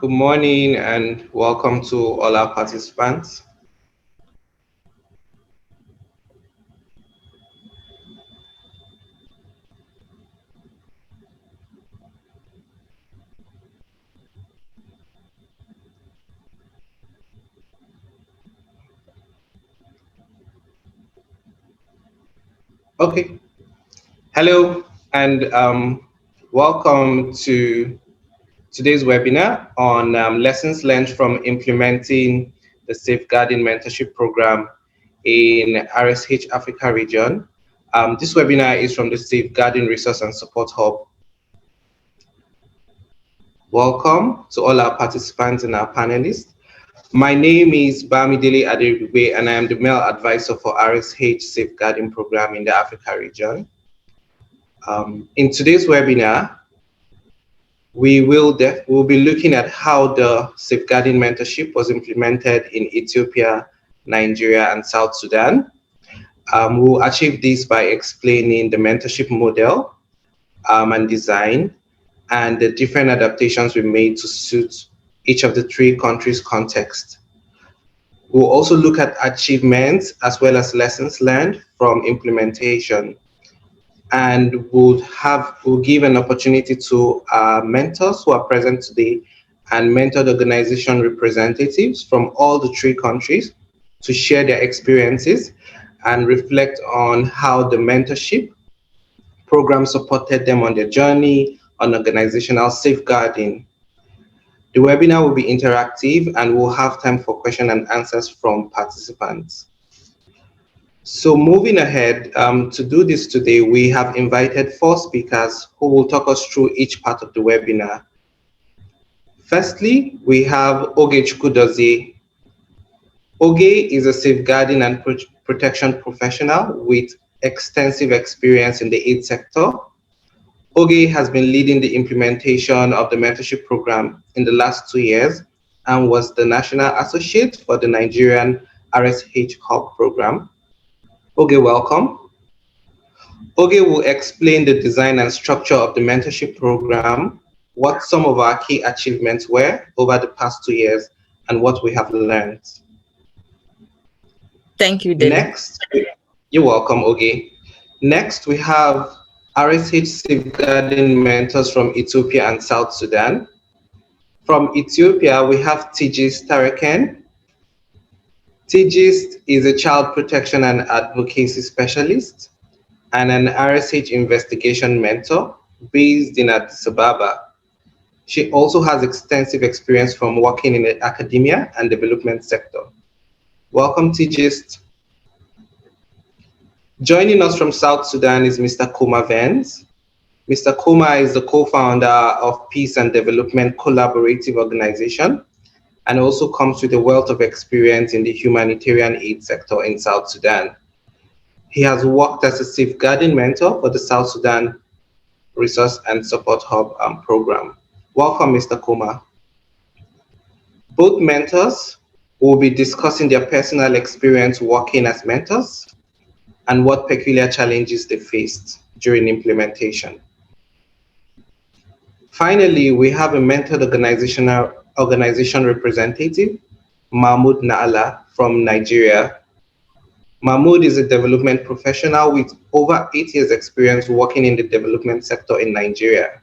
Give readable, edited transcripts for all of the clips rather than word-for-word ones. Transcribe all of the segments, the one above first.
Good morning and welcome to all our participants. Okay, hello and welcome to today's webinar on lessons learned from implementing the Safeguarding Mentorship Program in RSH Africa region. This webinar is from the Safeguarding Resource and Support Hub. Welcome to all our participants and our panelists. My name is Bamidele Aderibigbe and I am the male advisor for RSH Safeguarding Program in the Africa region. In today's webinar, we'll be looking at how the Safeguarding Mentorship was implemented in Ethiopia, Nigeria, and South Sudan. We'll achieve this by explaining the mentorship model and design and the different adaptations we made to suit each of the three countries' context. We'll also look at achievements as well as lessons learned from implementation. And we'll give an opportunity to our mentors who are present today and mentored organization representatives from all the three countries to share their experiences and reflect on how the mentorship program supported them on their journey on organizational safeguarding. The webinar will be interactive and we'll have time for question and answers from participants. So moving ahead, to do this today, we have invited 4 speakers who will talk us through each part of the webinar. Firstly, we have Oge Chukwudozie. Oge is a safeguarding and protection professional with extensive experience in the aid sector. Oge has been leading the implementation of the mentorship program in the last 2 years and was the National Associate for the Nigerian RSH Hub program. Oge, welcome. Oge will explain the design and structure of the mentorship program, what some of our key achievements were over the past 2 years, and what we have learned. Thank you, Dele. Next, you're welcome, Oge. Next, we have RSH Safeguarding Mentors from Ethiopia and South Sudan. From Ethiopia, we have Tigist Tareken. Tigist is a child protection and advocacy specialist and an RSH investigation mentor based in Addis Ababa. She also has extensive experience from working in the academia and development sector. Welcome, Tigist. Joining us from South Sudan is Mr. Kuma Vance. Mr. Kuma is the co-founder of Peace and Development Collaborative Organization and also comes with a wealth of experience in the humanitarian aid sector in South Sudan. He has worked as a safeguarding mentor for the South Sudan Resource and Support Hub program. Welcome, Mr. Kuma. Both mentors will be discussing their personal experience working as mentors and what peculiar challenges they faced during implementation. Finally, we have a mentored organization representative, Mahmoud Naala from Nigeria. Mahmoud is a development professional with over 8 years experience working in the development sector in Nigeria.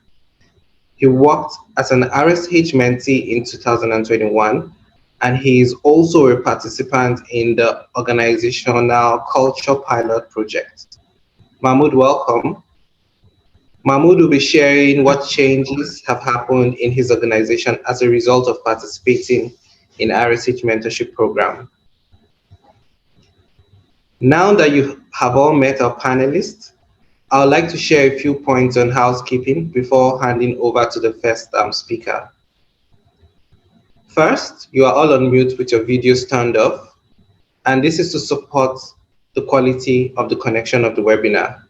He worked as an RSH mentee in 2021, and he is also a participant in the organizational culture pilot project. Mahmoud, welcome. Mahmoud will be sharing what changes have happened in his organization as a result of participating in RSH mentorship program. Now that you have all met our panelists, I would like to share a few points on housekeeping before handing over to the first speaker. First, you are all on mute with your videos turned off, and this is to support the quality of the connection of the webinar.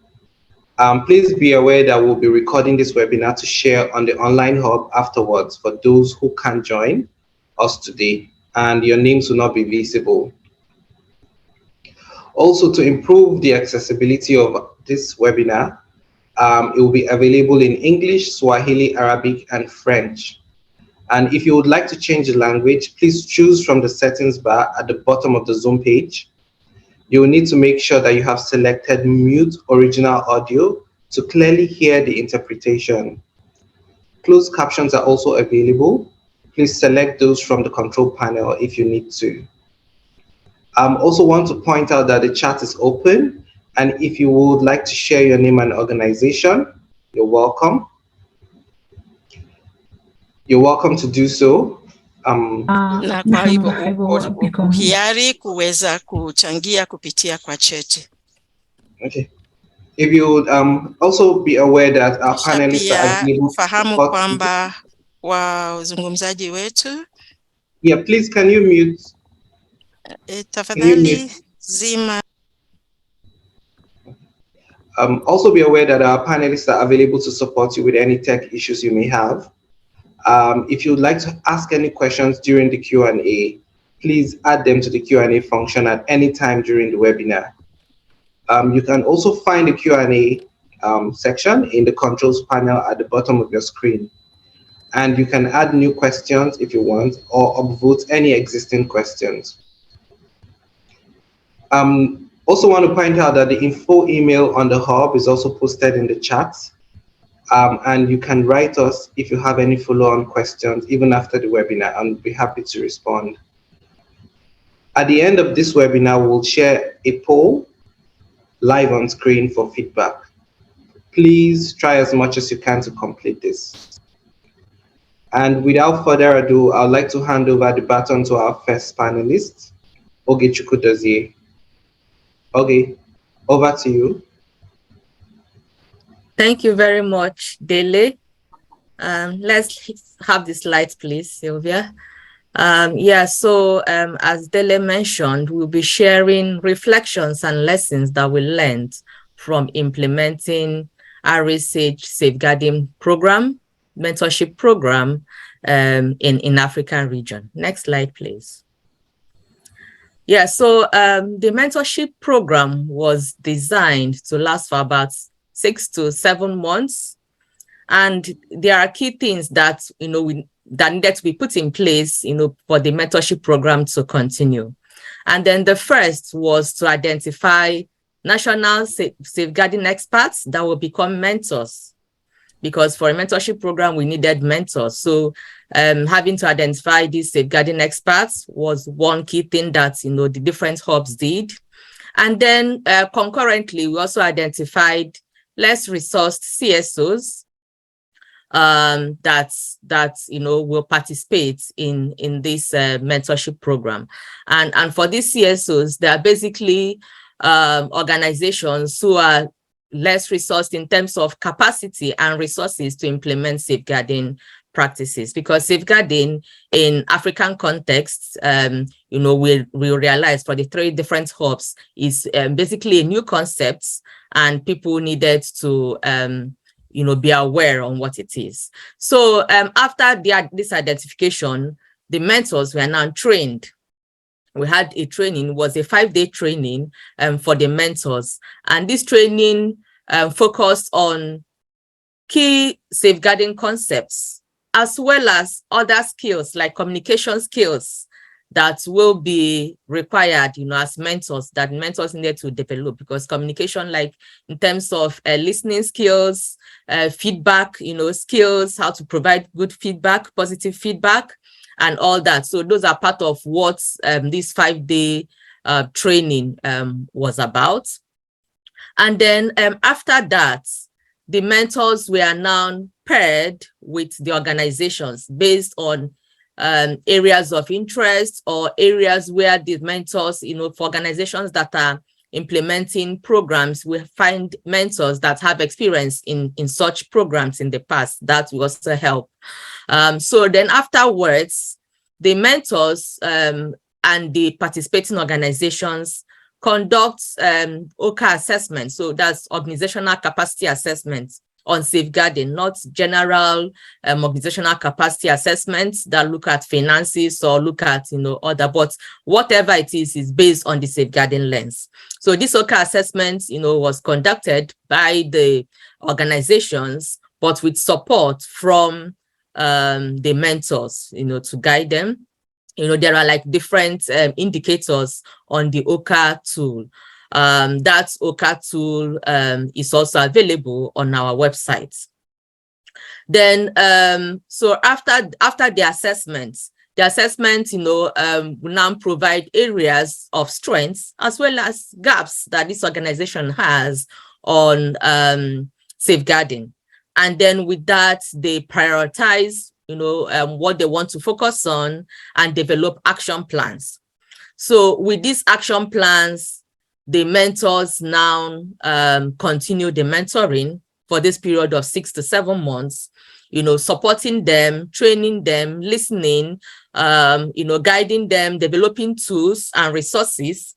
Please be aware that we'll be recording this webinar to share on the online hub afterwards for those who can't join us today, and your names will not be visible. Also, to improve the accessibility of this webinar, it will be available in English, Swahili, Arabic, and French. And if you would like to change the language, please choose from the settings bar at the bottom of the Zoom page. You will need to make sure that you have selected mute original audio to clearly hear the interpretation. Closed captions are also available. Please select those from the control panel if you need to. Also want to point out that the chat is open, and if you would like to share your name and organization, you're welcome. You're welcome to do so. Na kwa hivyo uko hiari kuweza kuchangia kupitia kwa chat. Okay. If you would also be aware that our panelists are able fahamu kwamba wazungumzaji wetu. Yeah, please can you mute? Tafadhali zima. Also be aware that our panelists are available to support you with any tech issues you may have. If you'd like to ask any questions during the Q&A, please add them to the Q&A function at any time during the webinar. You can also find the Q&A section in the controls panel at the bottom of your screen. And you can add new questions if you want, or upvote any existing questions. Also want to point out that the info email on the hub is also posted in the chat. And you can write us if you have any follow-on questions, even after the webinar, and we'll be happy to respond. At the end of this webinar, we'll share a poll live on screen for feedback. Please try as much as you can to complete this. And without further ado, I'd like to hand over the baton to our first panelist, Oge Chukwudozie. Oge, over to you. Thank you very much, Dele. Let's have the slides, please, Sylvia. As Dele mentioned, we'll be sharing reflections and lessons that we learned from implementing RSH Safeguarding Program, mentorship program in African region. Next slide, please. The mentorship program was designed to last for about 6 to 7 months. And there are key things that, that needed to be put in place, for the mentorship program to continue. And then the first was to identify national safeguarding experts that will become mentors. Because for a mentorship program, we needed mentors. So having to identify these safeguarding experts was one key thing that, the different hubs did. And then concurrently, we also identified less resourced CSOs that will participate in this mentorship program. And for these CSOs, they are basically organizations who are less resourced in terms of capacity and resources to implement safeguarding practices, because safeguarding in African contexts, we realize for the 3 different hubs is basically a new concept, and people needed to be aware on what it is. So after this identification, the mentors were now trained. We had a training, was a 5-day training for the mentors. And this training focused on key safeguarding concepts, as well as other skills like communication skills that will be required, as mentors, that mentors needed to develop, because communication, like in terms of listening skills, feedback, skills, how to provide good feedback, positive feedback, and all that. So those are part of what this 5-day training was about. And then after that, the mentors were now paired with the organizations based on areas of interest or areas where the mentors, for organizations that are implementing programs, we find mentors that have experience in such programs in the past. That will also help. So then afterwards, the mentors and the participating organizations conduct OCA assessment. So that's organizational capacity assessment on safeguarding, not general organizational capacity assessments that look at finances or look at other, but whatever it is based on the safeguarding lens. So this OCA assessment was conducted by the organizations, but with support from the mentors, to guide them. There are like different indicators on the OCA tool. That OCA tool is also available on our website. Then, so after the assessment, will now provide areas of strengths as well as gaps that this organization has on safeguarding. And then with that, they prioritize, what they want to focus on and develop action plans. So with these action plans, the mentors now continue the mentoring for this period of 6 to 7 months, supporting them, training them, listening, guiding them, developing tools and resources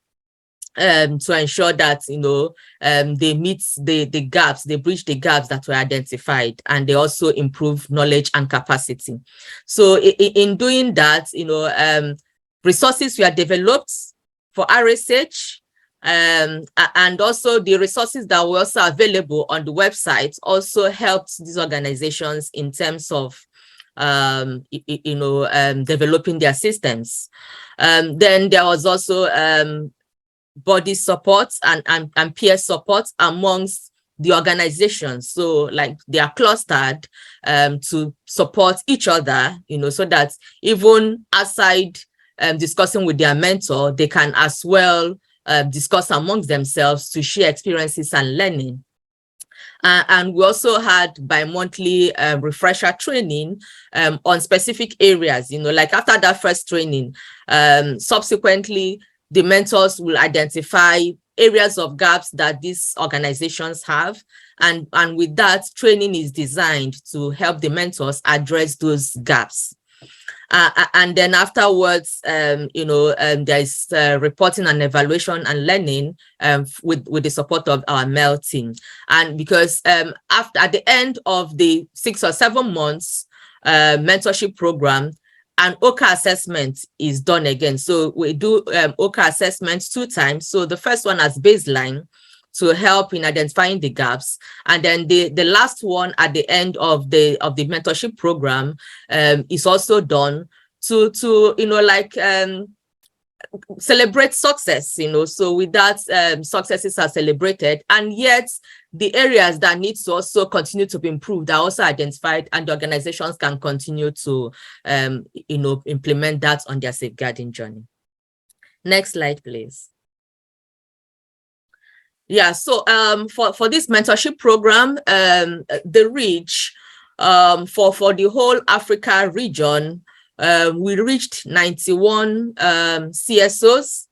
to ensure that, they meet the gaps, they bridge the gaps that were identified, and they also improve knowledge and capacity. So in doing that, resources were developed for RSH, and also the resources that were also available on the website also helped these organizations in terms of developing their systems. Then there was also body support and peer support amongst the organizations. So like they are clustered to support each other, so that even outside discussing with their mentor, they can as well discuss amongst themselves to share experiences and learning. And we also had bi-monthly refresher training on specific areas, like after that first training, subsequently, the mentors will identify areas of gaps that these organizations have. And with that, training is designed to help the mentors address those gaps. And then afterwards, there is reporting and evaluation and learning with the support of our MEL team. And because at the end of the 6 or 7 months mentorship program, an OCA assessment is done again. So we do OCA assessments 2 times. So the first one as baseline to help in identifying the gaps, and then the last one at the end of the mentorship program is also done to celebrate success. So with that, successes are celebrated, and yet the areas that need to also continue to be improved are also identified, and the organizations can continue to implement that on their safeguarding journey. Next slide, please. Yeah, so for this mentorship program, the reach for the whole Africa region, we reached 91 CSOs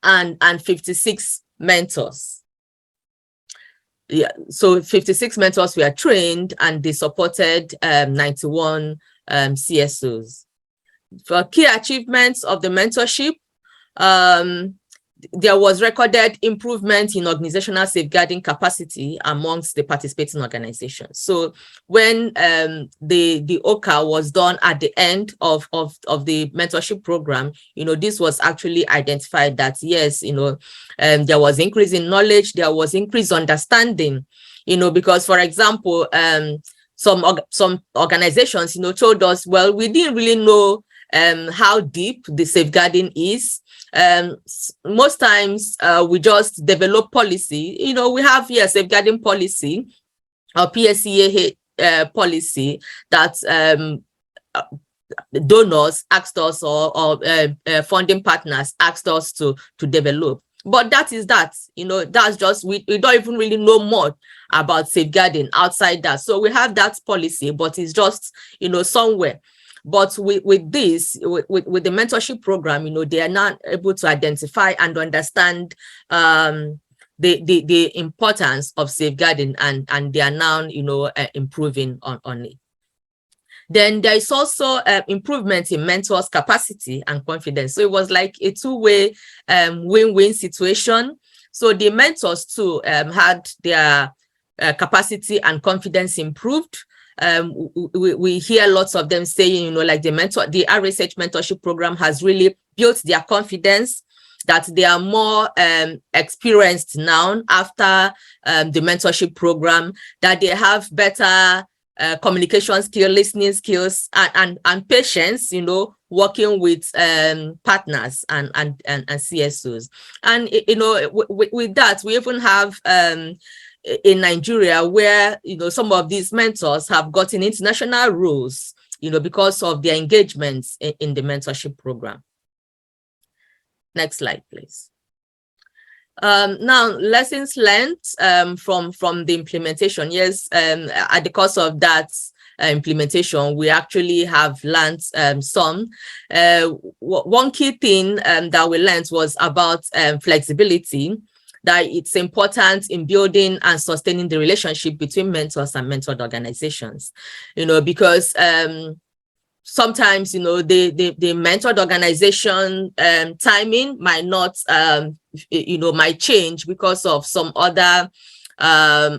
and 56 mentors. Yeah, so 56 mentors were trained and they supported 91 CSOs. For key achievements of the mentorship, there was recorded improvement in organizational safeguarding capacity amongst the participating organizations. So when the OCA was done at the end of the mentorship program, this was actually identified that yes, there was increase in knowledge, there was increased understanding, because for example, some organizations, told us, well, we didn't really know how deep the safeguarding is. Most times we just develop policy. We have here safeguarding policy or PSCA policy that donors asked us or funding partners asked us to develop. But that is that, that's just, we don't even really know more about safeguarding outside that. So we have that policy, but it's just, somewhere. But with this, with the mentorship program, they are not able to identify and understand the importance of safeguarding, and they are now, improving on it. Then there is also improvement in mentors' capacity and confidence. So it was like a two-way win-win situation. So the mentors too had their capacity and confidence improved. We hear lots of them saying, like the RSH mentorship program has really built their confidence, that they are more experienced now after the mentorship program, that they have better communication skills, listening skills, and patience, you know, working with partners and CSOs. And, you know, with that, we even have in Nigeria where, you know, some of these mentors have gotten international roles, you know, because of their engagements in the mentorship program. Next slide, please. Now, lessons learned from the implementation. Yes, at the course of that implementation, we actually have learned some. One key thing that we learned was about flexibility, that it's important in building and sustaining the relationship between mentors and mentored organizations, you know, because sometimes, you know, the mentored organization timing might not, you know, might change because of some other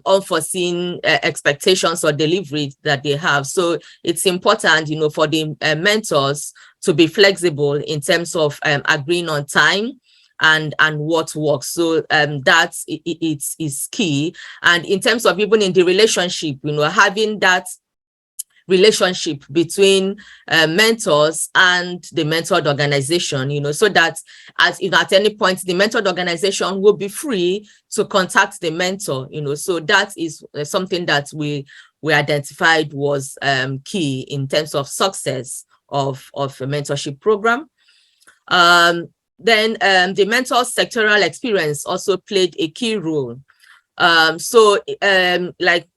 unforeseen expectations or delivery that they have. So it's important, you know, for the mentors to be flexible in terms of agreeing on time and what works. So that is key. And in terms of even in the relationship, you know, having that relationship between mentors and the mentored organization, you know, so that as you know, at any point the mentored organization will be free to contact the mentor, you know. So that is something that we identified was key in terms of success of a mentorship program. Then the mentor sectoral experience also played a key role. Like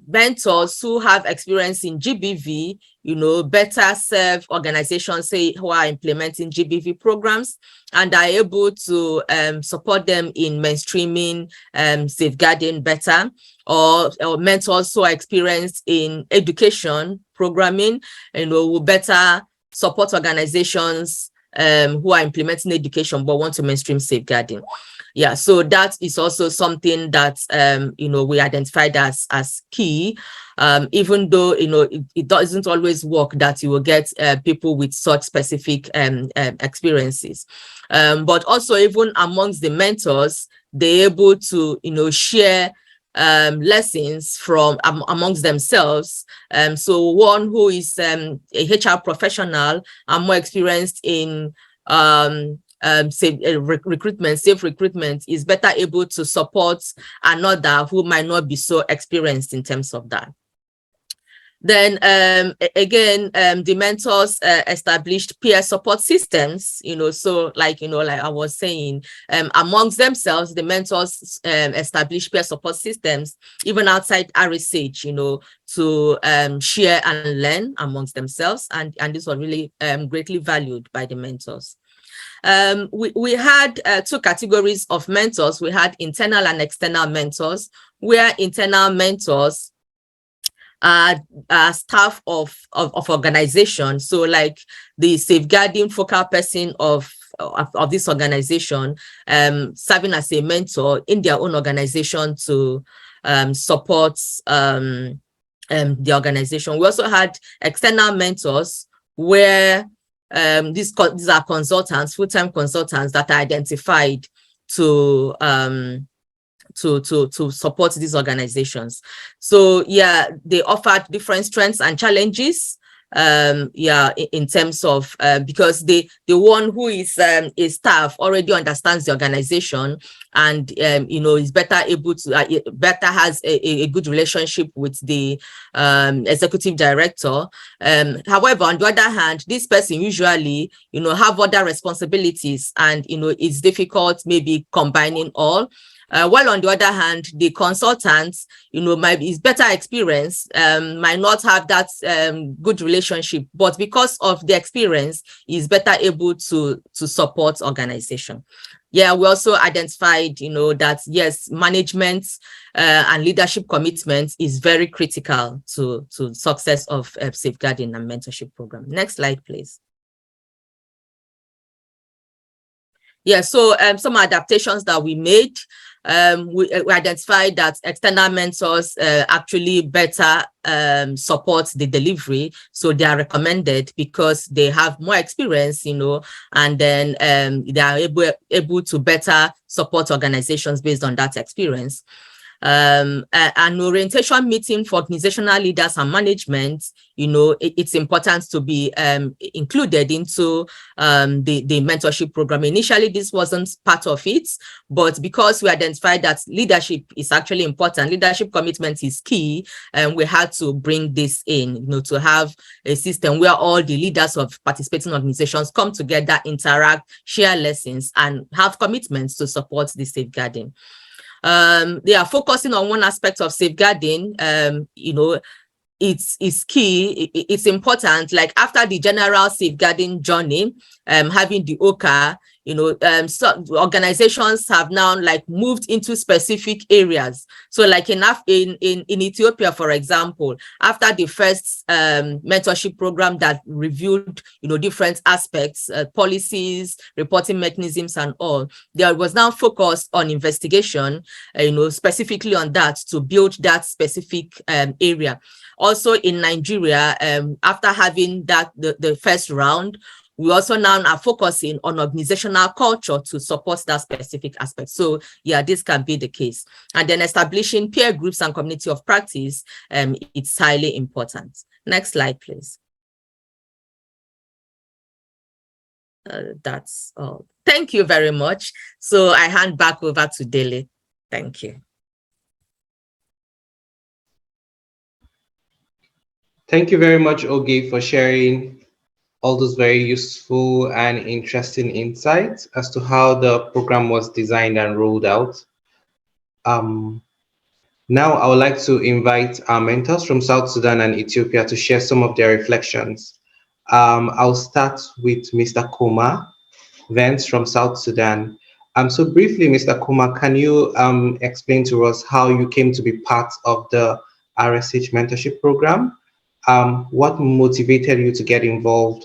mentors who have experience in GBV, you know, better serve organizations, say, who are implementing GBV programs and are able to support them in mainstreaming, safeguarding better, or mentors who are experienced in education programming, you know, will better support organizations who are implementing education but want to mainstream safeguarding. Yeah, so that is also something that you know, we identified as key, even though, you know, it doesn't always work that you will get people with such specific experiences, but also even amongst the mentors, they're able to, you know, share lessons from amongst themselves. So one who is a HR professional and more experienced in safe recruitment is better able to support another who might not be so experienced in terms of that. Then again, the mentors established peer support systems, you know, so like, you know, like I was saying, amongst themselves, the mentors established peer support systems, even outside RSH, you know, to share and learn amongst themselves. And this was really greatly valued by the mentors. We had two categories of mentors. We had internal and external mentors, where internal mentors are staff of organization. So like the safeguarding focal person of this organization, serving as a mentor in their own organization to support the organization. We also had external mentors where these are consultants, full-time consultants that are identified to support these organizations. So yeah, they offered different strengths and challenges. Yeah, in terms of because the one who is a staff already understands the organization and you know, is better able to better has a good relationship with the executive director. However, on the other hand, this person usually, you know, have other responsibilities, and you know, it's difficult maybe combining all. While on the other hand, the consultants, you know, is better experienced, might not have that good relationship, but because of the experience, is better able to support organization. Yeah, we also identified, you know, that yes, management and leadership commitment is very critical to success of safeguarding and mentorship program. Next slide, please. Yeah, so some adaptations that we made. We identified that external mentors actually better support the delivery, so they are recommended because they have more experience, you know, and then they are able to better support organizations based on that experience. An orientation meeting for organizational leaders and management, it's important to be included into the mentorship program. Initially, this wasn't part of it, but because we identified that leadership is actually important, leadership commitment is key, and we had to bring this in, to have a system where all the leaders of participating organizations come together, interact, share lessons, and have commitments to support the safeguarding. They are focusing on one aspect of safeguarding. It's key, it's important, like after the general safeguarding journey, having the OCA, so organizations have now like moved into specific areas. So like in Ethiopia, for example, after the first mentorship program that reviewed, different aspects, policies, reporting mechanisms and all, there was now focus on investigation, specifically on that to build that specific area. Also in Nigeria, after having that the first round, we also now are focusing on organizational culture to support that specific aspect. So yeah, this can be the case. And then establishing peer groups and community of practice, it's highly important. Next slide, please. That's all. Thank you very much. So I hand back over to Dele. Thank you. Thank you very much, Oge, for sharing all those very useful and interesting insights as to how the program was designed and rolled out. Now I would like to invite our mentors from South Sudan and Ethiopia to share some of their reflections. I'll start with Mr. Koma Vance from South Sudan. So briefly, Mr. Koma, can you explain to us how you came to be part of the RSH mentorship program? What motivated you to get involved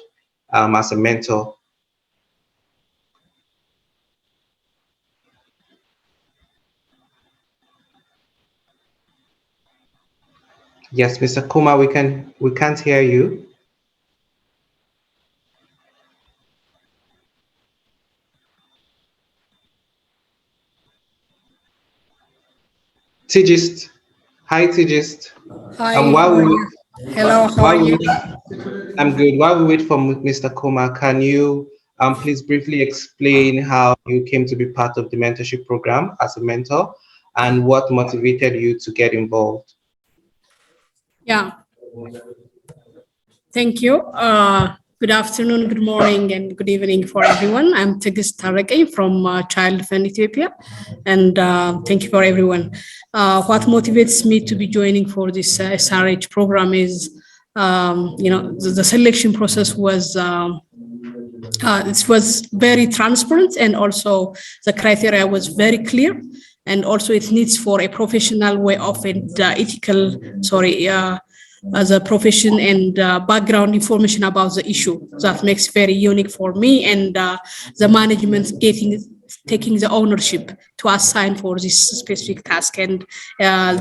as a mentor? Yes, Mr. Kuma, we can't hear you. Tigist. Hi, Tigist. Hi. Hello, how are you? I'm good. While we wait for Mr. Kuma, can you please briefly explain how you came to be part of the mentorship program as a mentor and what motivated you to get involved? Yeah. Thank you. Good afternoon, good morning, and good evening for everyone. I'm Tigist Tarake from Child Fund Ethiopia, and thank you for everyone. What motivates me to be joining for this SRH program is, the selection process was it was very transparent, and also the criteria was very clear, and also it needs for a professional way of as a profession and background information about the issue. That makes very unique for me, and the management taking the ownership to assign for this specific task, and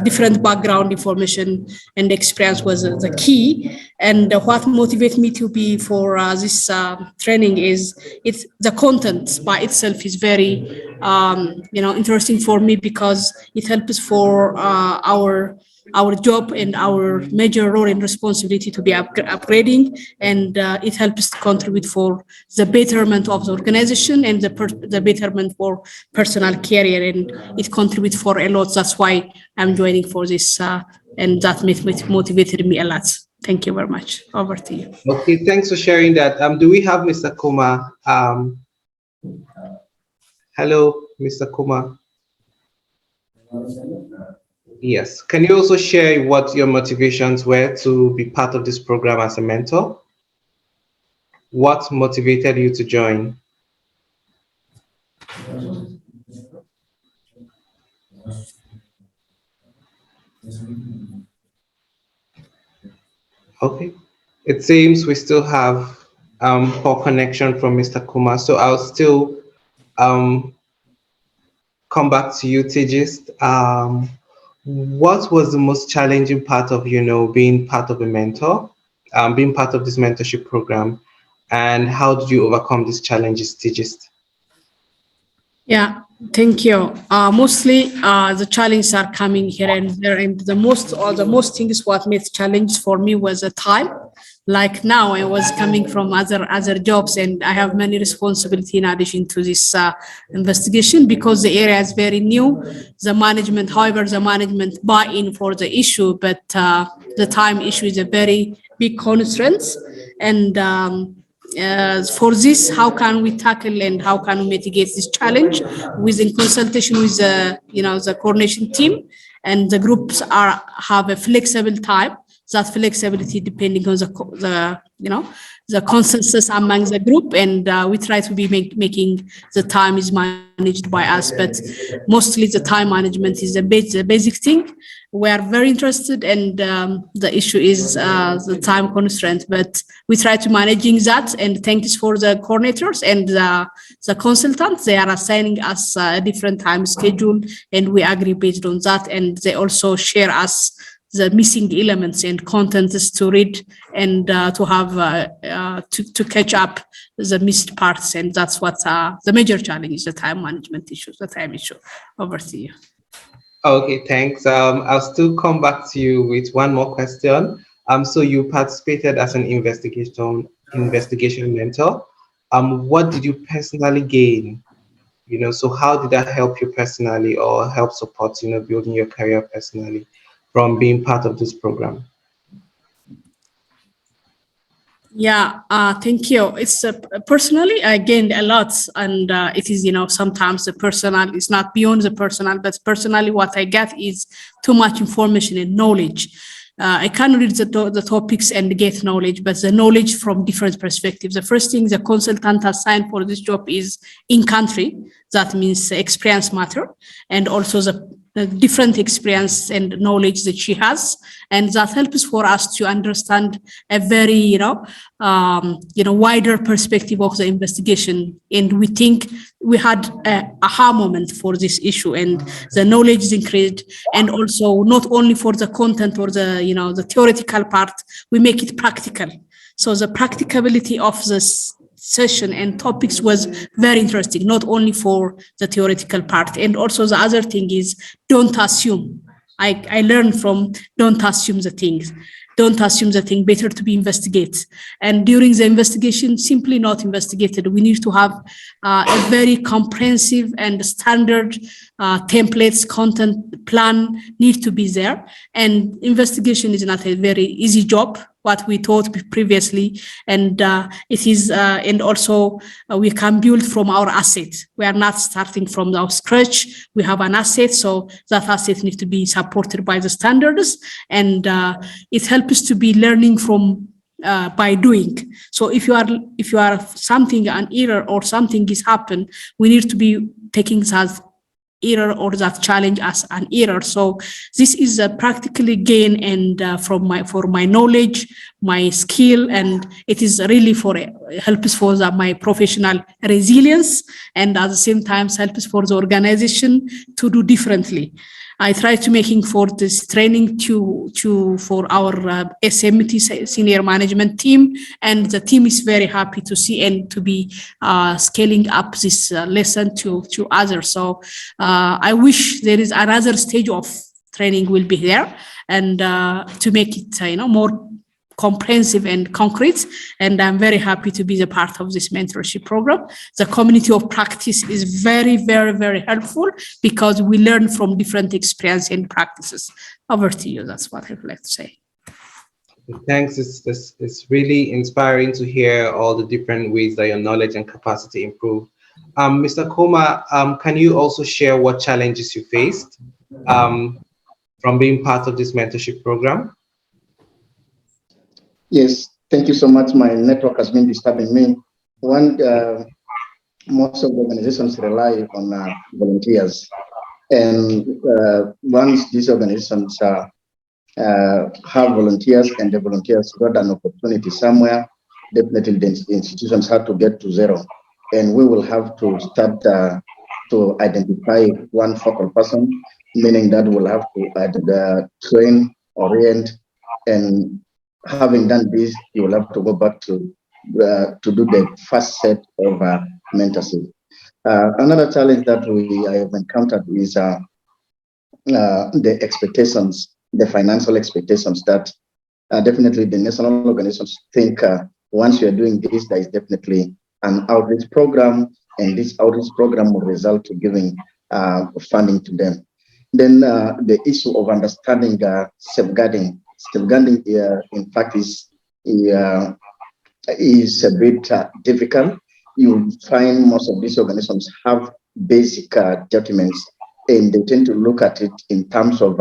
different background information and experience was the key. And what motivates me to be for this training is the content by itself is very interesting for me, because it helps for our job and our major role and responsibility to be upgrading, and it helps to contribute for the betterment of the organization and the betterment for personal career, and it contributes for a lot. That's why I'm joining for this, and that motivated me a lot. Thank you very much. Over to you. Okay, thanks for sharing that. Do we have Mr. Kuma? Hello, Mr. Kuma. Yes. Can you also share what your motivations were to be part of this program as a mentor? What motivated you to join? Okay. It seems we still have poor connection from Mr. Kuma, so I'll still come back to you, Tigist. What was the most challenging part of, being part of a mentor, being part of this mentorship program, and how did you overcome these challenges, Tigist? Yeah, thank you. Mostly the challenges are coming here and there, and the most things what made challenge for me was the time. Like now, I was coming from other jobs, and I have many responsibility in addition to this investigation because the area is very new. The management, however, the management buy in for the issue, but the time issue is a very big constraint, and for this, how can we tackle and how can we mitigate this challenge within consultation with the coordination team, and the groups have a flexible time. That flexibility depending on the consensus among the group, and we try to be making the time is managed by us, but mostly the time management is the basic thing. We are very interested, and the issue is the time constraint, but we try to managing that, and thanks for the coordinators and the consultants. They are assigning us a different time schedule, and we agree based on that, and they also share us the missing elements and contents to read and to have to catch up the missed parts, and that's what the major challenge is, the time management issue, the time issue. Over to you. Okay, thanks. I'll still come back to you with one more question. So you participated as an investigation mentor. What did you personally gain? So how did that help you personally, or help support, building your career personally from being part of this program? Yeah, thank you. It's personally, I gained a lot, and it is, sometimes the personal is not beyond the personal, but personally what I get is too much information and knowledge. I can read the topics and get knowledge, but the knowledge from different perspectives. The first thing the consultant assigned for this job is in country. That means experience matter, and also the different experience and knowledge that she has, and that helps for us to understand a very wider perspective of the investigation. And we think we had a aha moment for this issue, and the knowledge is increased, and also not only for the content or the theoretical part, we make it practical. So the practicability of this session and topics was very interesting, not only for the theoretical part. And also the other thing is, don't assume. I learned from don't assume the things. Don't assume the thing, better to be investigated. And during the investigation, simply not investigated. We need to have a very comprehensive and standard templates, content plan need to be there. And investigation is not a very easy job, what we taught previously, and it is, and also we can build from our asset. We are not starting from our scratch. We have an asset, so that asset needs to be supported by the standards, and it helps to be learning from by doing. So if you are something an error or something is happened, we need to be taking that error or that challenge as an error. So this is a practically gain, and for my knowledge, my skill, and it is really helps for my professional resilience, and at the same time helps for the organization to do differently. I try to making for this training for our SMT senior management team, and the team is very happy to see and to be scaling up this lesson to others. So I wish there is another stage of training will be there, and to make it more comprehensive and concrete. And I'm very happy to be the part of this mentorship program. The community of practice is very, very, very helpful because we learn from different experience and practices. Over to you. That's what I'd like to say. Thanks. It's really inspiring to hear all the different ways that your knowledge and capacity improve. Mr. Koma, can you also share what challenges you faced from being part of this mentorship program? Yes, thank you so much. My network has been disturbing me. Most of the organizations rely on volunteers, and once these organizations have volunteers and the volunteers got an opportunity somewhere, definitely the institutions have to get to zero, and we will have to start to identify one focal person, meaning that we'll have to train, orient, and having done this, you will have to go back to do the first set of mentorship. Another challenge that I have encountered is the expectations, the financial expectations that definitely the national organizations think once you are doing this, there is definitely an outreach program, and this outreach program will result to giving funding to them. Then the issue of understanding safeguarding. Safeguarding, in fact, is a bit difficult. You find most of these organizations have basic documents, and they tend to look at it in terms of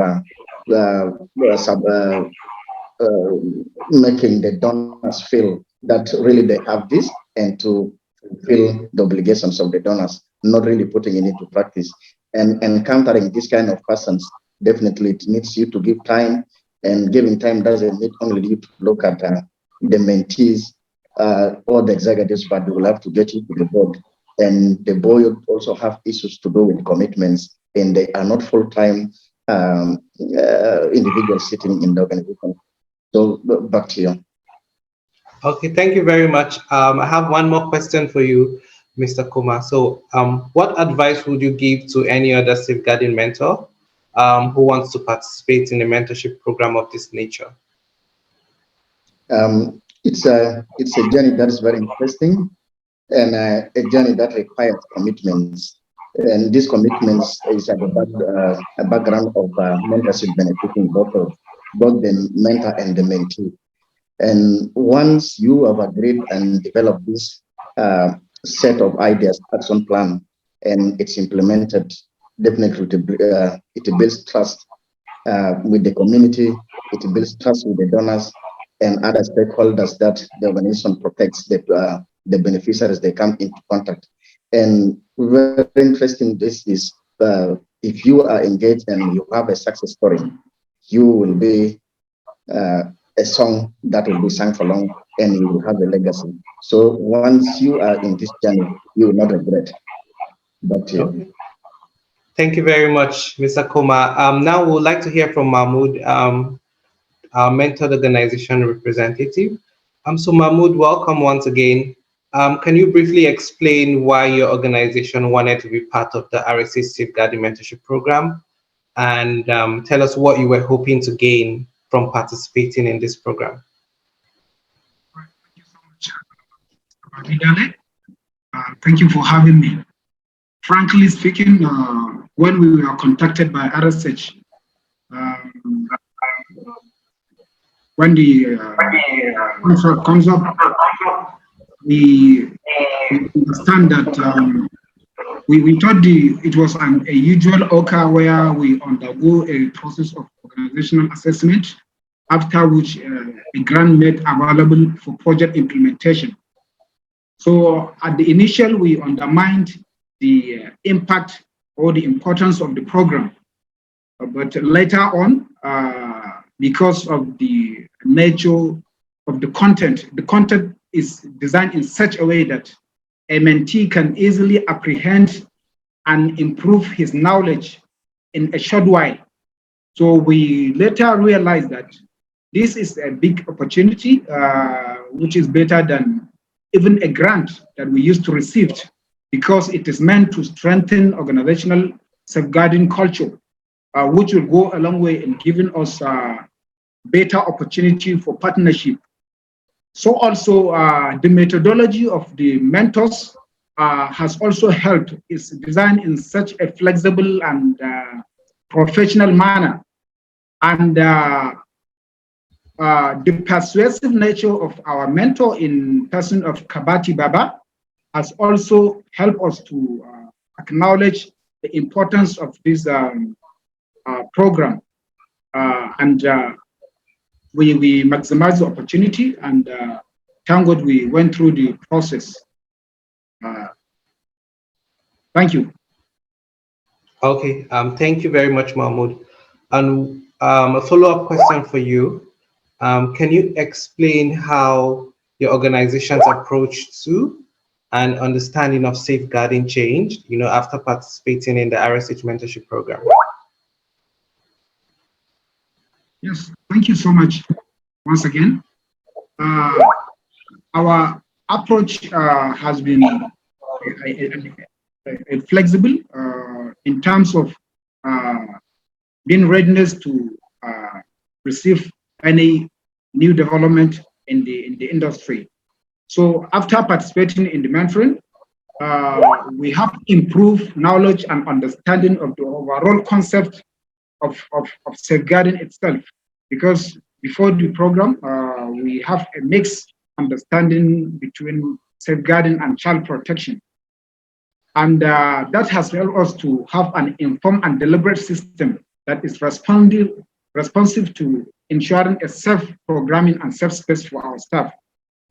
making the donors feel that really they have this, and to fulfill the obligations of the donors, not really putting it into practice. And encountering this kind of persons, definitely it needs you to give time, and giving time doesn't need only you to look at the mentees or the executives, but they will have to get you to the board. And the board also have issues to do with commitments, and they are not full-time individuals sitting in the organization. So back to you. Okay, thank you very much. I have one more question for you, Mr. Kuma. So what advice would you give to any other safeguarding mentor who wants to participate in a mentorship program of this nature? It's a journey that is very interesting, and a journey that requires commitments. And these commitments is at the background of mentorship benefiting both the mentor and the mentee. And once you have agreed and developed this set of ideas, action plan, and it's implemented, definitely it builds trust with the community, it builds trust with the donors and other stakeholders that the organization protects the beneficiaries they come into contact. And very interesting, this is if you are engaged and you have a success story, you will be a song that will be sung for long, and you will have a legacy. So once you are in this journey, you will not regret. But thank you very much, Mr. Kuma. Now we would like to hear from Mahmoud, our mentored organization representative. So Mahmoud, welcome once again. Can you briefly explain why your organization wanted to be part of the RSH Safeguarding Mentorship Program, and tell us what you were hoping to gain from participating in this program? Thank you so much, thank you for having me. Frankly speaking, when we were contacted by RSH, when the contract comes up, we understand that we thought it was a usual OCA where we undergo a process of organizational assessment, after which a grant made available for project implementation. So at the initial, we undermined the impact or the importance of the program. But later on, because of the nature of the content is designed in such a way that a mentee can easily apprehend and improve his knowledge in a short while. So we later realized that this is a big opportunity, which is better than even a grant that we used to receive, because it is meant to strengthen organizational safeguarding culture, which will go a long way in giving us better opportunity for partnership. So also the methodology of the mentors has also helped. It's designed in such a flexible and professional manner. And the persuasive nature of our mentor in person of Kabati Baba has also helped us to acknowledge the importance of this program. And we maximize the opportunity, and thank God we went through the process. Thank you. Okay, thank you very much, Mahmoud. And a follow-up question for you. Can you explain how your organization's approach to and understanding of safeguarding changed, after participating in the RSH mentorship program? Yes, thank you so much once again. Our approach has been flexible in terms of being readiness to receive any new development in the industry. So after participating in the mentoring, we have improved knowledge and understanding of the overall concept of safeguarding itself, because before the program, we have a mixed understanding between safeguarding and child protection. And that has helped us to have an informed and deliberate system that is responsive to ensuring a safe programming and safe space for our staff,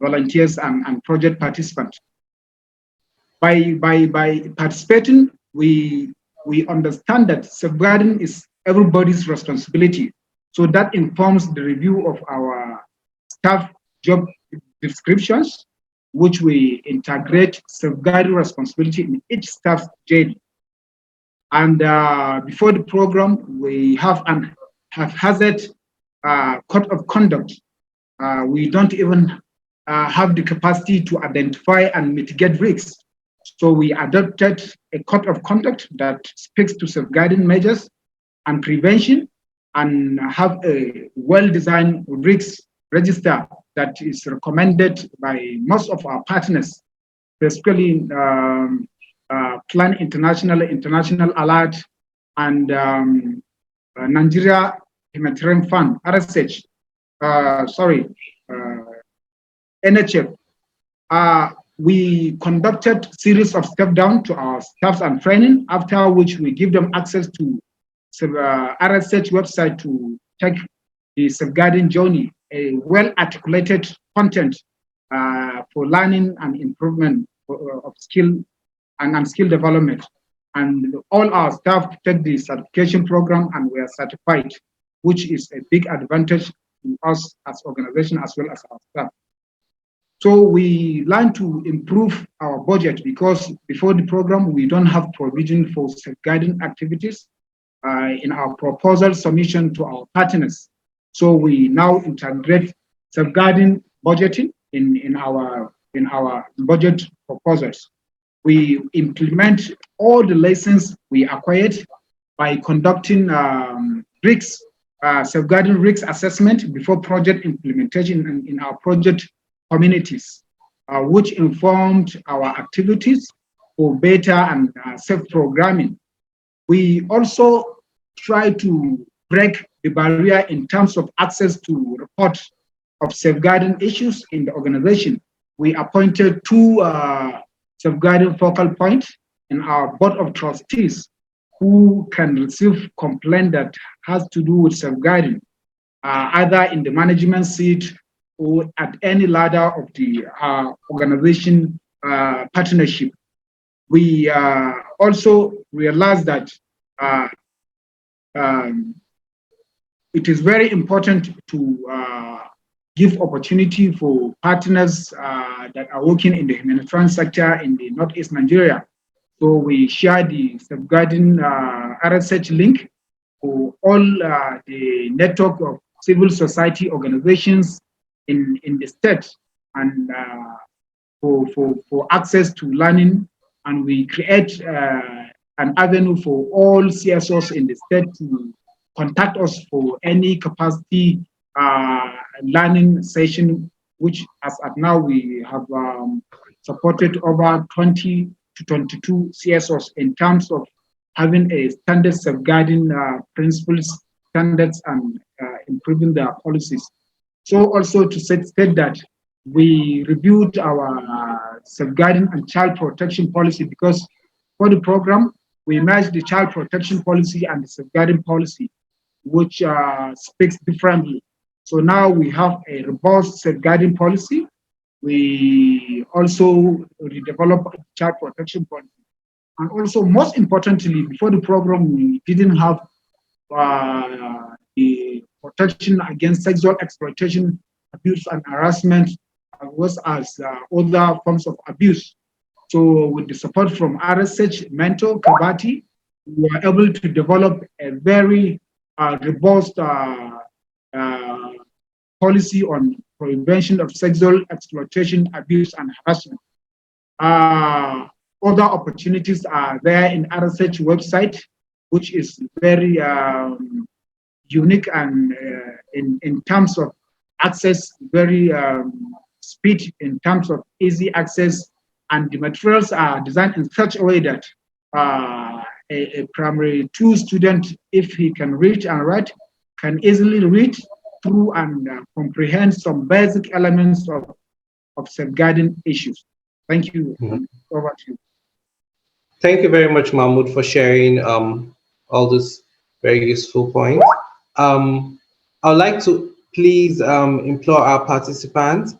volunteers, and project participants. By participating, we understand that safeguarding is everybody's responsibility. So that informs the review of our staff job descriptions, which we integrate safeguarding responsibility in each staff's journey. And before the program, we have an haphazard code of conduct. We don't even have the capacity to identify and mitigate risks. So we adopted a code of conduct that speaks to safeguarding measures and prevention, and have a well-designed risk register that is recommended by most of our partners, especially Plan International Alert, and Nigeria Humanitarian Fund, RSH, NHF. We conducted series of step down to our staffs and training, after which we give them access to RSH website to take the safeguarding journey, a well-articulated content for learning and improvement of skill and skill development. And all our staff take the certification program and we are certified, which is a big advantage to us as organization as well as our staff. So we learn to improve our budget, because before the program, we don't have provision for safeguarding activities in our proposal submission to our partners. So we now integrate safeguarding budgeting in our budget proposals. We implement all the lessons we acquired by conducting safeguarding risk assessment before project implementation in our project communities, which informed our activities for better and safe programming. We also try to break the barrier in terms of access to reports of safeguarding issues in the organization. We appointed 2 safeguarding focal points in our board of trustees who can receive complaint that has to do with safeguarding, either in the management seat or at any ladder of the organization partnership. We also realized that it is very important to give opportunity for partners that are working in the humanitarian sector in the Northeast Nigeria. So we share the safeguarding RSH link for all the network of civil society organizations in the state, and for access to learning. And we create an avenue for all CSOs in the state to contact us for any capacity learning session, which as at now we have supported over 20 to 22 CSOs in terms of having a standard safeguarding principles, standards, and improving their policies. So also to state that we reviewed our safeguarding and child protection policy, because for the program, we merged the child protection policy and the safeguarding policy, which speaks differently. So now we have a robust safeguarding policy. We also redevelop child protection policy. And also, most importantly, before the program, we didn't have the protection against sexual exploitation, abuse, and harassment, as well as other forms of abuse. So with the support from RSH mentor, Kabati, we were able to develop a very robust policy on prevention of sexual exploitation, abuse, and harassment. other opportunities are there in RSH website, which is very unique and in terms of access, very speed in terms of easy access, and the materials are designed in such a way that a primary 2 student, if he can read and write, can easily read through and comprehend some basic elements of safeguarding issues. Thank you. Over to you. Thank you very much, Mahmoud, for sharing all those very useful points. I'd like to please implore our participants,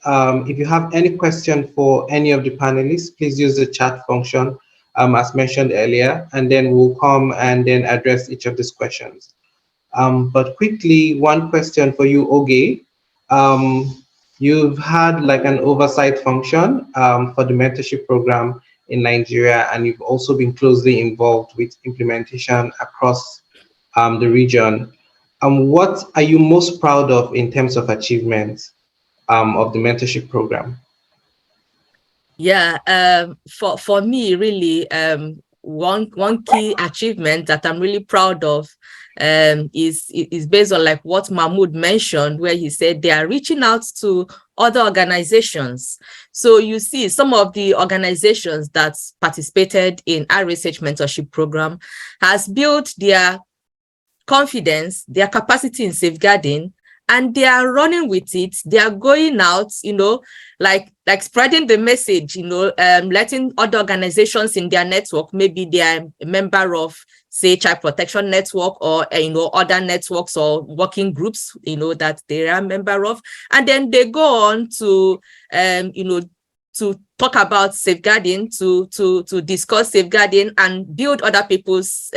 if you have any question for any of the panelists, please use the chat function as mentioned earlier, and then we'll come and then address each of these questions. But quickly, one question for you, Oge. You've had like an oversight function for the mentorship program in Nigeria, and you've also been closely involved with implementation across the region. What are you most proud of in terms of achievements of the mentorship program? Yeah, for me, really, one key achievement that I'm really proud of is based on like what Mahmoud mentioned, where he said they are reaching out to other organizations. So you see some of the organizations that participated in RSH mentorship program has built their confidence, their capacity in safeguarding, and they are running with it. They are going out, you know, like spreading the message, you know, letting other organizations in their network, maybe they are a member of, say, Child Protection Network, or, you know, other networks or working groups, you know, that they are a member of. And then they go on to, you know, to talk about safeguarding, to discuss safeguarding and build other people's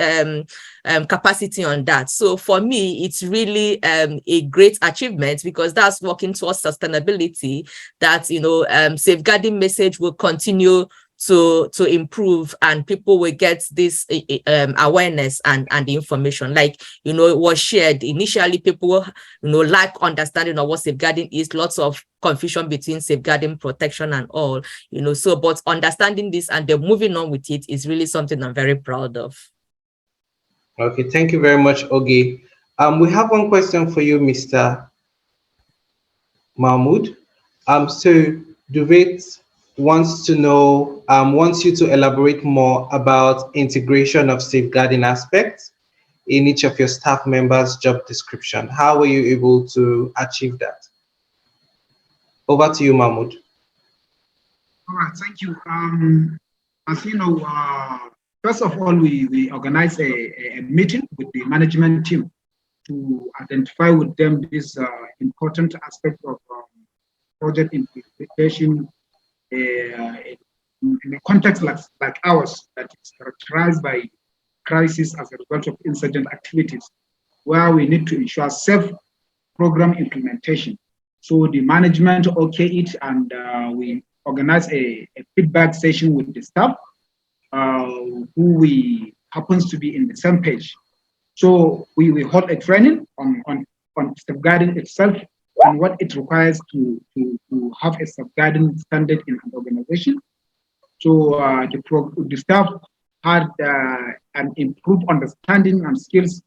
capacity on that. So for me, it's really a great achievement, because that's working towards sustainability, that, you know, safeguarding message will continue to improve, and people will get this awareness and the information. Like, you know, it was shared initially, people, you know, lack understanding of what safeguarding is, lots of confusion between safeguarding, protection and all, you know, so, but understanding this and then moving on with it is really something I'm very proud of. Okay, thank you very much, Oge. We have one question for you, Mr. Mahmoud. So Duvet wants to know, wants you to elaborate more about integration of safeguarding aspects in each of your staff members' job description. How were you able to achieve that? Over to you, Mahmoud. All right, thank you. As you know, first of all, we organize a meeting with the management team to identify with them this important aspect of project implementation in a context like ours, that is characterized by crisis as a result of insurgent activities, where we need to ensure safe program implementation. So the management okay it, and we organize a feedback session with the staff who we happens to be in the same page. So we hold a training on safeguarding itself and what it requires to have a safeguarding standard in an organization. So the staff had an improved understanding and skills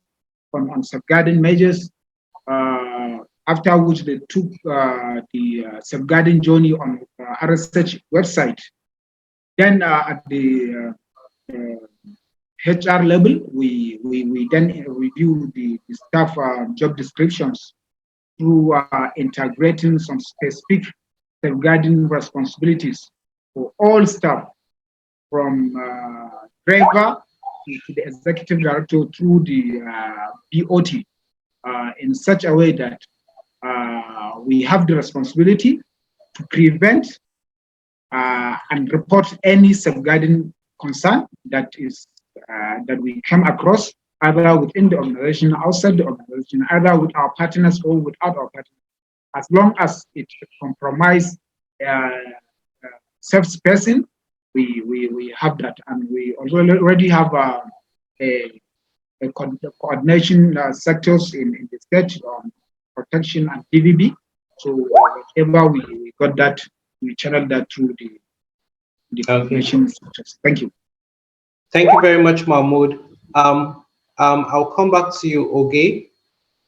on safeguarding measures, after which they took the safeguarding journey on RSH website. Then at the HR level, we then review the staff job descriptions through integrating some specific safeguarding responsibilities for all staff, from driver to the executive director through the BOT, in such a way that we have the responsibility to prevent and report any safeguarding concern that is that we come across, either within the organization, outside the organization, either with our partners or without our partners, as long as it compromises safe spacing. We have that, and we already have a coordination sectors in the state on protection and DVB. So whenever we got that, we channel that through the the information structures. Thank you. Thank you very much, Mahmoud. I'll come back to you, Oge,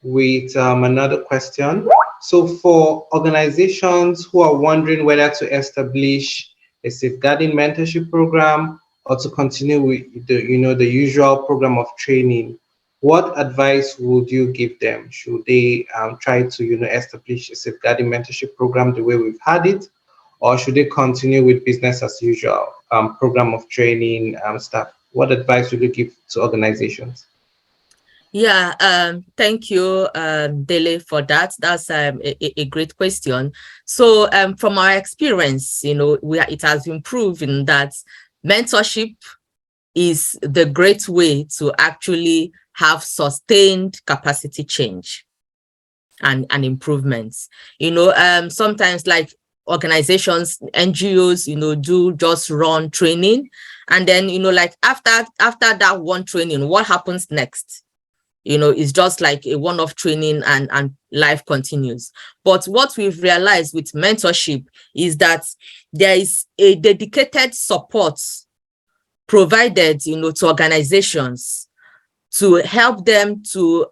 with another question. So for organizations who are wondering whether to establish a safeguarding mentorship program or to continue with the usual program of training, what advice would you give them? Should they try to establish a safeguarding mentorship program the way we've had it, or should they continue with business as usual program of training stuff? What advice would you give to organizations? Yeah, thank you, Dele, for that. That's a great question. So from our experience, it has been proven that mentorship is the great way to actually have sustained capacity change and improvements. Sometimes like organizations, NGOs, do just run training, and then like after that one training, what happens next? It's just like a one-off training and life continues. But what we've realized with mentorship is that there is a dedicated support provided, to organizations to help them to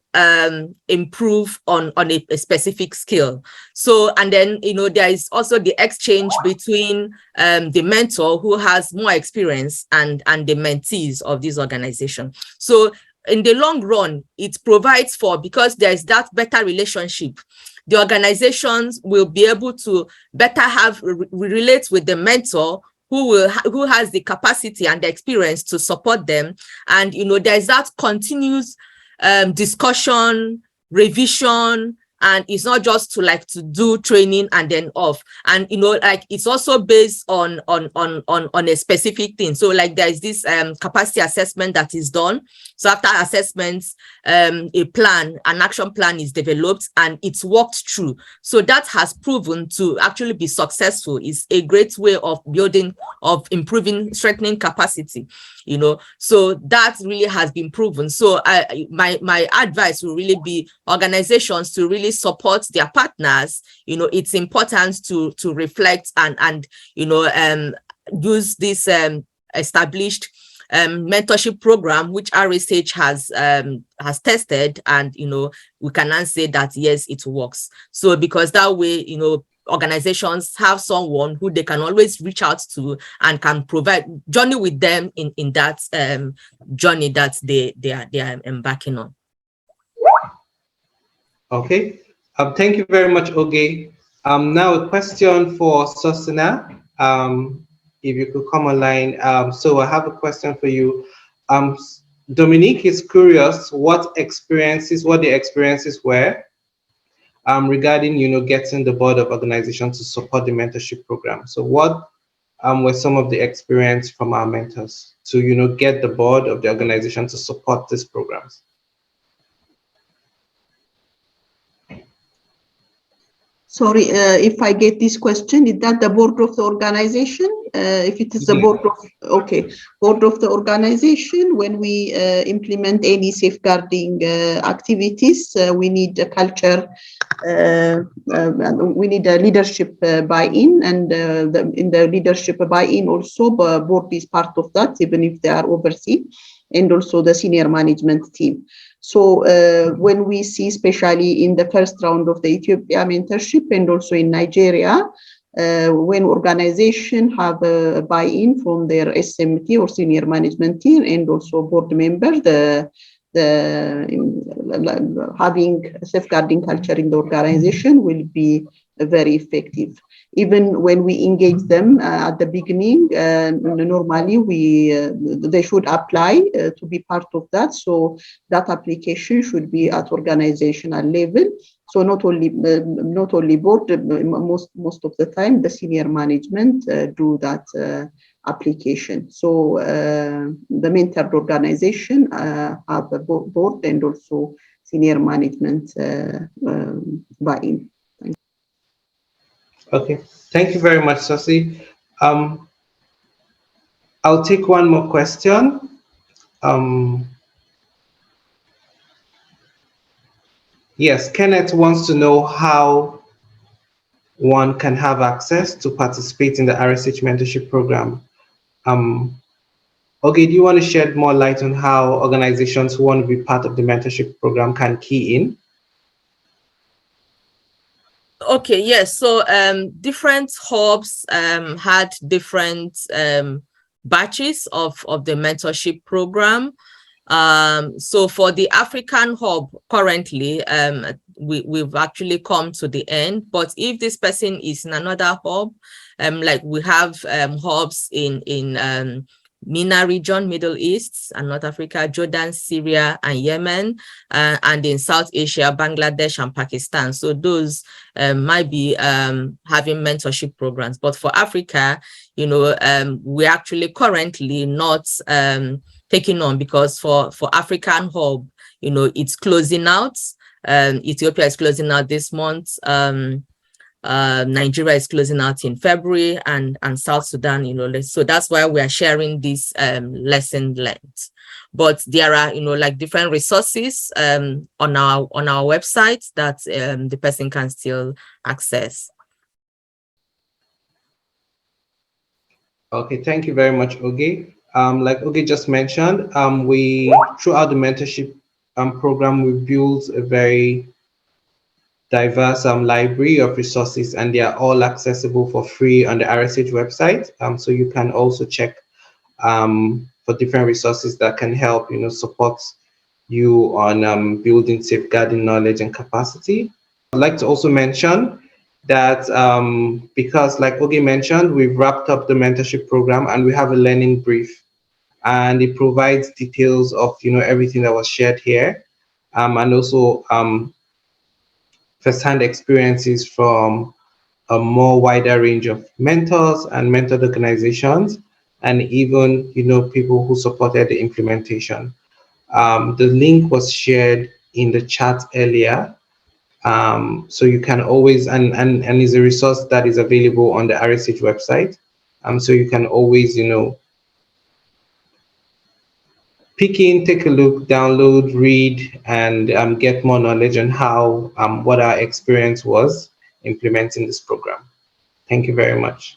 improve on a specific skill. So, and then, there is also the exchange between the mentor who has more experience and the mentees of this organization. So in the long run, it provides for, because there is that better relationship, the organizations will be able to better relate with the mentor who has the capacity and the experience to support them. And, there's that continuous discussion, revision, and it's not just to do training and then off. And, it's also based on a specific thing. So there is this capacity assessment that is done. So after assessments, an action plan is developed and it's walked through. So that has proven to actually be successful. It's a great way of improving, strengthening capacity, so that really has been proven. So my advice will really be organizations to really support their partners. It's important to reflect and use this established mentorship program which RSH has tested, and we can now say that yes, it works. So because that way, organizations have someone who they can always reach out to and can provide journey with them in that journey that they are embarking on. Okay, thank you very much, Oge. Now a question for Sosina. If you could come online. So I have a question for you. Dominique is curious what the experiences were regarding getting the board of organization to support the mentorship program. So what were some of the experience from our mentors to get the board of the organization to support these programs? Sorry, if I get this question, is that the board of the organization? If it is the board of the organization, when we implement any safeguarding activities, we need a culture, we need a leadership buy-in, and in the leadership buy-in also, board is part of that, even if they are overseen, and also the senior management team. So when we see, especially in the first round of the Ethiopia mentorship and also in Nigeria, when organizations have a buy-in from their SMT or senior management team and also board members, having a safeguarding culture in the organization will be very effective. Even when we engage them at the beginning, normally they should apply to be part of that. So that application should be at organizational level. So not only board, most of the time the senior management do that application. So the mentored organization have a board and also senior management buy-in. Okay, thank you very much, Sosi. I'll take one more question. Yes, Kenneth wants to know how one can have access to participate in the RSH mentorship program. Okay, do you want to shed more light on how organizations who want to be part of the mentorship program can key in? Okay, yes. So different hubs had different batches of the mentorship program. So for the African hub currently, we've actually come to the end. But if this person is in another hub, like we have hubs in MENA region, Middle East and North Africa, Jordan, Syria, and Yemen, and in South Asia, Bangladesh and Pakistan. So those might be having mentorship programs. But for Africa, you know, we're actually currently not taking on, because for African Hub, you know, it's closing out. Ethiopia is closing out this month. Nigeria is closing out in February, and South Sudan, you know, so that's why we are sharing this lesson learned. But there are, you know, like different resources on our website that the person can still access. Okay, thank you very much, Oge. Like Oge just mentioned, we throughout the mentorship program, we built a very diverse library of resources, and they are all accessible for free on the RSH website. So you can also check for different resources that can help, you know, support you on building safeguarding knowledge and capacity. I'd like to also mention that because, like Oge mentioned, we've wrapped up the mentorship program and we have a learning brief, and it provides details of, you know, everything that was shared here, and also first-hand experiences from a more wider range of mentors and mentored organizations, and even, you know, people who supported the implementation. The link was shared in the chat earlier, so you can always, and is a resource that is available on the RSH website. So you can always, you know, pick in, take a look, download, read, and get more knowledge on how what our experience was implementing this program. Thank you very much.